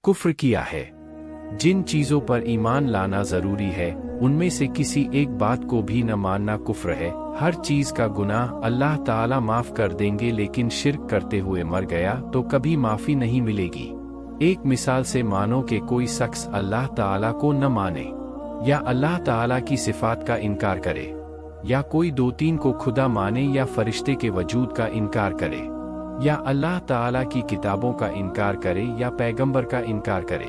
कुफ्र किया है। जिन चीजों पर ईमान लाना जरूरी है उनमें से किसी एक बात को भी न मानना कुफ्र है। हर चीज का गुनाह अल्लाह ताला माफ कर देंगे, लेकिन शिर्क करते हुए मर गया तो कभी माफी नहीं मिलेगी। एक मिसाल से मानो कि कोई शख्स अल्लाह ताला को न माने, या अल्लाह ताला की सिफात का इनकार करे, या कोई दो तीन को खुदा माने, या फरिश्ते के वजूद का इनकार करे, या अल्लाह ताला की किताबों का इनकार करे, या पैगंबर का इनकार करे,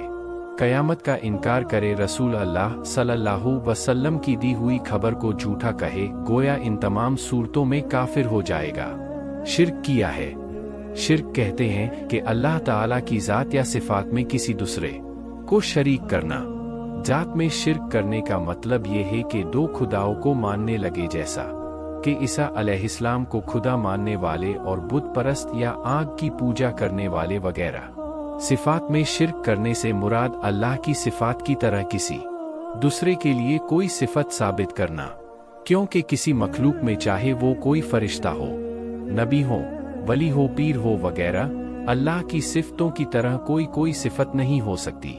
कयामत का इनकार करे, रसूल अल्लाह सल्लल्लाहु वसल्लम की दी हुई खबर को झूठा कहे, गोया इन तमाम सूरतों में काफिर हो जाएगा। शिर्क किया है। शिर्क कहते हैं कि अल्लाह ताला की ज़ात या सिफात में किसी दूसरे को शरीक करना। ज़ात में शिर्क करने का मतलब ये है कि दो खुदाओं को मानने लगे, जैसा कि ईसा अलैहिस्सलाम को खुदा मानने वाले और बुत परस्त या आग की पूजा करने वाले वगैरह। सिफात में शिर्क करने से मुराद अल्लाह की सिफात की तरह किसी दूसरे के लिए कोई सिफत साबित करना, क्योंकि किसी मखलूक में चाहे वो कोई फरिश्ता हो, नबी हो, वली हो, पीर हो वगैरह, अल्लाह की सिफतों की तरह कोई सिफत नहीं हो सकती।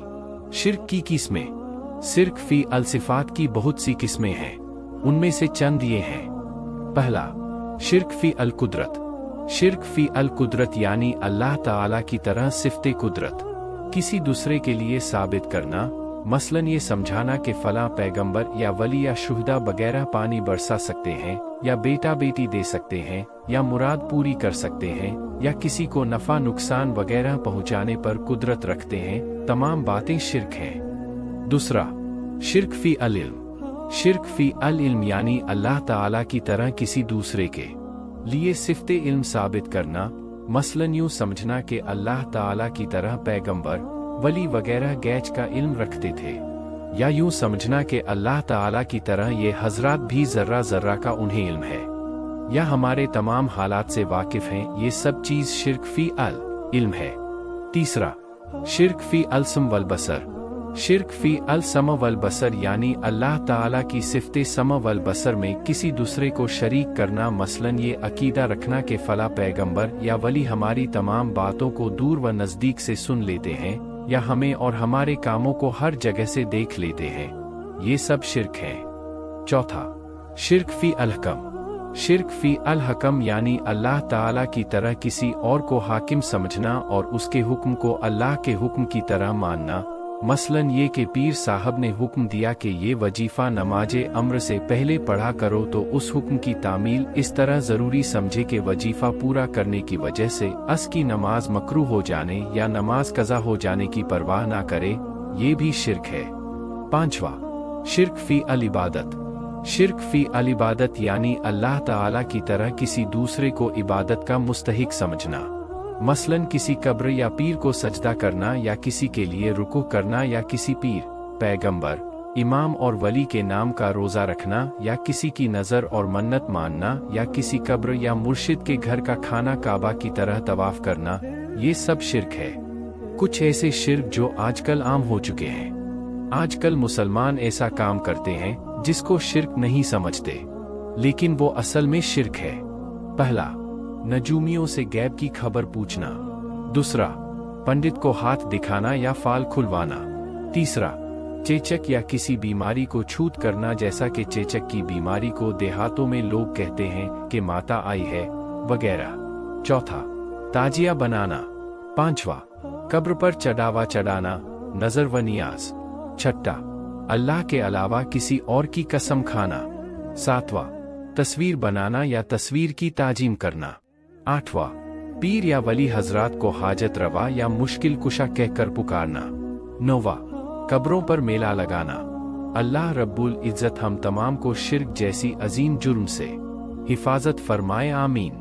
शिर्क की किस्में। शिर्क फी अल सिफात की बहुत सी किस्में हैं, उनमें से चंद ये हैं। पहला, शिर्क फी अल कुदरत। शिर्क फी अल कुदरत यानी अल्लाह ताला की तरह सिफते कुदरत किसी दूसरे के लिए साबित करना, मसलन ये समझाना कि फलां पैगंबर या वली या शुहदा वगैरह पानी बरसा सकते हैं, या बेटा बेटी दे सकते हैं, या मुराद पूरी कर सकते हैं, या किसी को नफा नुकसान वगैरह पहुंचाने पर कुदरत रखते हैं, तमाम बातें शिर्क हैं। दूसरा, शिर्क फी अल इल्म। शिर्क फी अल इल्म यानी अल्लाह ताला की तरह किसी दूसरे के लिए सिफते इल्म साबित करना, मसलन यूं समझना कि अल्लाह ताला की तरह पैगंबर, वली वगैरह गैज का इल्म रखते थे, या यूं समझना कि अल्लाह ताला की तरह ये हजरात भी जर्रा जर्रा का उन्हें इल्म है, या हमारे तमाम हालात से वाकिफ हैं। ये सब चीज शिर्क फी अल इल्म है। तीसरा, शिर्क फी अल सम वल बसर। शिर्क फी अल सम वल बसर यानी अल्लाह ताला की सिफते सम वल बसर में किसी दूसरे को शरीक करना, मसलन ये अकीदा रखना कि फला पैगंबर या वली हमारी तमाम बातों को दूर व नज़दीक से सुन लेते हैं, या हमें और हमारे कामों को हर जगह से देख लेते हैं। ये सब शिर्क है। चौथा, शिर्क फी अल हकम। शिर्क फी अल हकम यानी अल्लाह ताला की तरह किसी और को हाकिम समझना और उसके हुक्म को अल्लाह के हुक्म की तरह मानना, मसलन ये कि पीर साहब ने हुक्म दिया कि ये वजीफा नमाजे अम्र से पहले पढ़ा करो, तो उस हुक्म की तामील इस तरह जरूरी समझे कि वजीफा पूरा करने की वजह से अस की नमाज मकरूह हो जाने या नमाज कज़ा हो जाने की परवाह ना करे, ये भी शिर्क है। पांचवा, शिर्क फी अल इबादत। शिर्क फी अल इबादत यानी अल्लाह ताला की तरह किसी दूसरे को इबादत का मुस्तहिक समझना, मसलन किसी कब्र या पीर को सजदा करना, या किसी के लिए रुकू करना, या किसी पीर, पैगंबर, इमाम और वली के नाम का रोज़ा रखना, या किसी की नज़र और मन्नत मानना, या किसी कब्र या मुर्शिद के घर का खाना काबा की तरह तवाफ करना, ये सब शिर्क है। कुछ ऐसे शिर्क जो आजकल आम हो चुके हैं। आजकल मुसलमान ऐसा काम करते हैं जिसको शिर्क नहीं समझते, लेकिन वो असल में शिर्क है। पहला, नजूमियों से गैब की खबर पूछना। दूसरा, पंडित को हाथ दिखाना या फाल खुलवाना। तीसरा, चेचक या किसी बीमारी को छूत करना, जैसा कि चेचक की बीमारी को देहातों में लोग कहते हैं कि माता आई है वगैरह। चौथा, ताजिया बनाना। पांचवा, कब्र पर चढ़ावा चढ़ाना, नजर व नियाज। छठा, अल्लाह के अलावा किसी और की कसम खाना। सातवां, तस्वीर बनाना या तस्वीर की ताजीम करना। आठवां, पीर या वली हजरात को हाजत रवा या मुश्किल कुशा कहकर पुकारना। नौवां, कब्रों पर मेला लगाना। अल्लाह रब्बुल इज्जत हम तमाम को शिर्क जैसी अजीम जुर्म से हिफाजत फरमाए, आमीन।